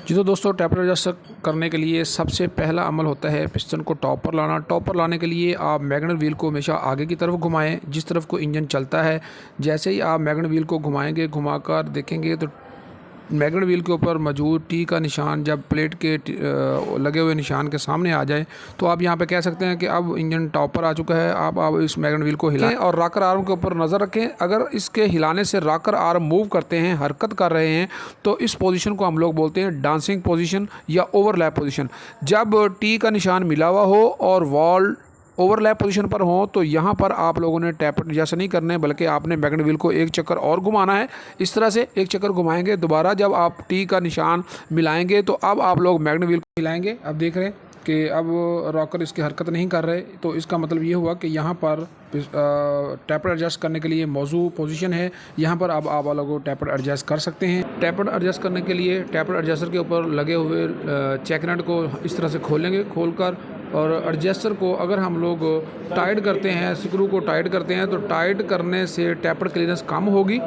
जी तो दोस्तों, taper adjust करने के लिए सबसे पहला अमल होता है पिस्टन को टॉप पर लाना। टॉप पर लाने के लिए आप मैग्नेट व्हील को हमेशा आगे की तरफ घुमाएं, जिस तरफ को इंजन चलता है। जैसे ही आप मैग्नेट व्हील को घुमाएंगे, घुमाकर देखेंगे तो मैग्नेट व्हील के ऊपर मौजूद टी का निशान जब प्लेट के लगे हुए निशान के सामने आ जाए तो आप यहाँ पे कह सकते हैं कि अब इंजन टॉप पर आ चुका है। आप इस मैग्नेट व्हील को हिलाएं और रॉकर आर्म के ऊपर नज़र रखें। अगर इसके हिलाने से रॉकर आर्म मूव करते हैं, हरकत कर रहे हैं, तो इस पोजीशन को हम लोग बोलते हैं डांसिंग पोजीशन या ओवरलैप पोजीशन। जब टी का निशान मिला हुआ हो और वॉल ओवरलैप पोजीशन पर हो तो यहाँ पर आप लोगों ने टैपर जैसा नहीं करना है, बल्कि आपने मैग्नेट व्हील को एक चक्कर और घुमाना है। इस तरह से एक चक्कर घुमाएंगे, दोबारा जब आप टी का निशान मिलाएंगे तो अब आप लोग मैग्नेट व्हील को मिलाएंगे। अब देख रहे हैं कि अब रॉकर इसकी हरकत नहीं कर रहे, तो इसका मतलब ये हुआ कि यहाँ पर टैपर एडजस्ट करने के लिए मौजूद पोजीशन है। यहाँ पर अब आप लोग टैपर एडजस्ट कर सकते हैं। टैपर एडजस्ट करने के लिए टैपर एडजस्टर के ऊपर लगे हुए चेक नट को इस तरह से खोलेंगे। खोलकर और एडजस्टर को अगर हम लोग टाइट करते हैं, स्क्रू को टाइट करते हैं, तो टाइट करने से टैपर क्लीयरेंस कम होगी।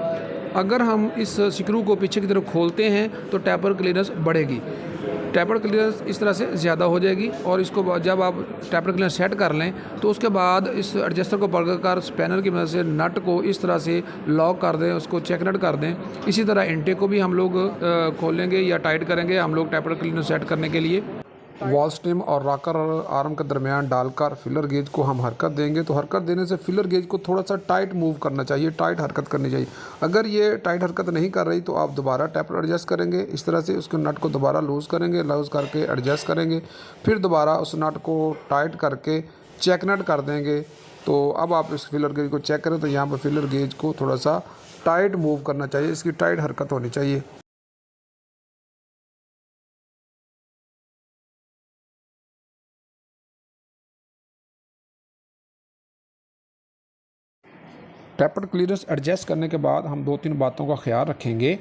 अगर हम इस स्क्रू को पीछे की तरफ खोलते हैं तो टैपर क्लीयरेंस बढ़ेगी। टैपर क्लीयरेंस इस तरह से ज़्यादा हो जाएगी। और इसको जब आप टैपर क्लीयरेंस सेट कर लें तो उसके बाद इस एडजस्टर को पकड़कर स्पैनर की मदद से नट को इस तरह से लॉक कर दें, उसको चेक नट कर दें। इसी तरह इंटेक को भी हम लोग खोलेंगे या टाइट करेंगे हम लोग टैपर क्लीयरेंस सेट करने के लिए। वॉल स्टेम और रॉकर आर्म के दरमियान डालकर फिलर गेज को हम हरकत देंगे, तो हरकत देने से फिलर गेज को थोड़ा सा टाइट मूव करना चाहिए, टाइट हरकत करनी चाहिए। अगर ये टाइट हरकत नहीं कर रही तो आप दोबारा टैपर एडजस्ट करेंगे। इस तरह से उसके नट को दोबारा लूज़ करेंगे, लूज़ करके एडजस्ट करेंगे, फिर दोबारा उस नट को टाइट करके चेक नट कर देंगे। तो अब आप इस फिलर गेज को चेक करें तो यहाँ पर फिलर गेज को थोड़ा सा टाइट मूव करना चाहिए, इसकी टाइट हरकत होनी चाहिए। टैपर क्लीयरेंस एडजस्ट करने के बाद हम 2-3 बातों का ख्याल रखेंगे।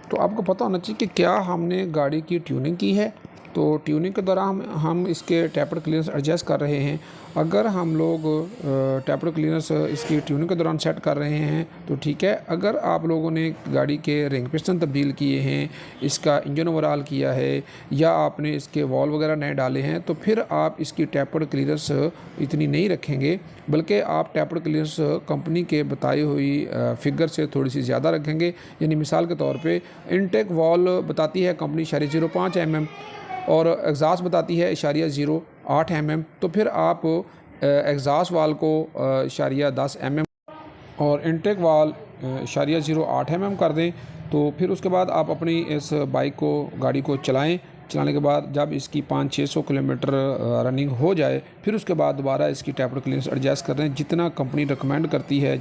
तो आपको पता होना चाहिए कि क्या हमने गाड़ी की ट्यूनिंग की है। तो ट्यूनिंग के दौरान हम इसके टैपर क्लीयरेंस एडजस्ट कर रहे हैं। अगर हम लोग टैपर क्लीयरेंस इसकी ट्यूनिंग के दौरान सेट कर रहे हैं तो ठीक है। अगर आप लोगों ने गाड़ी के रिंग पिस्टन तब्दील किए हैं, इसका इंजन ओवरऑल किया है, या आपने इसके वॉल वगैरह नए डाले हैं, तो फिर आप इसकी टैपर क्लीयरेंस इतनी नहीं रखेंगे, बल्कि आप टैपर क्लीयरेंस कंपनी के बताई हुई फिगर से थोड़ी सी ज़्यादा रखेंगे। यानी मिसाल के तौर पे इनटेक वॉल बताती है कंपनी 0.05 mm और एग्ज़ास्ट बताती है 0.08 mm, तो फिर आप एग्ज़ास्ट वाल को 0.10 mm और इनटेक वाल 0.08 mm कर दें। तो फिर उसके बाद आप अपनी इस बाइक को, गाड़ी को चलाने के बाद जब इसकी 500-600 किलोमीटर रनिंग हो जाए, फिर उसके बाद दोबारा इसकी टैपर क्लीयरेंस एडजस्ट कर दें जितना कंपनी रिकमेंड करती है।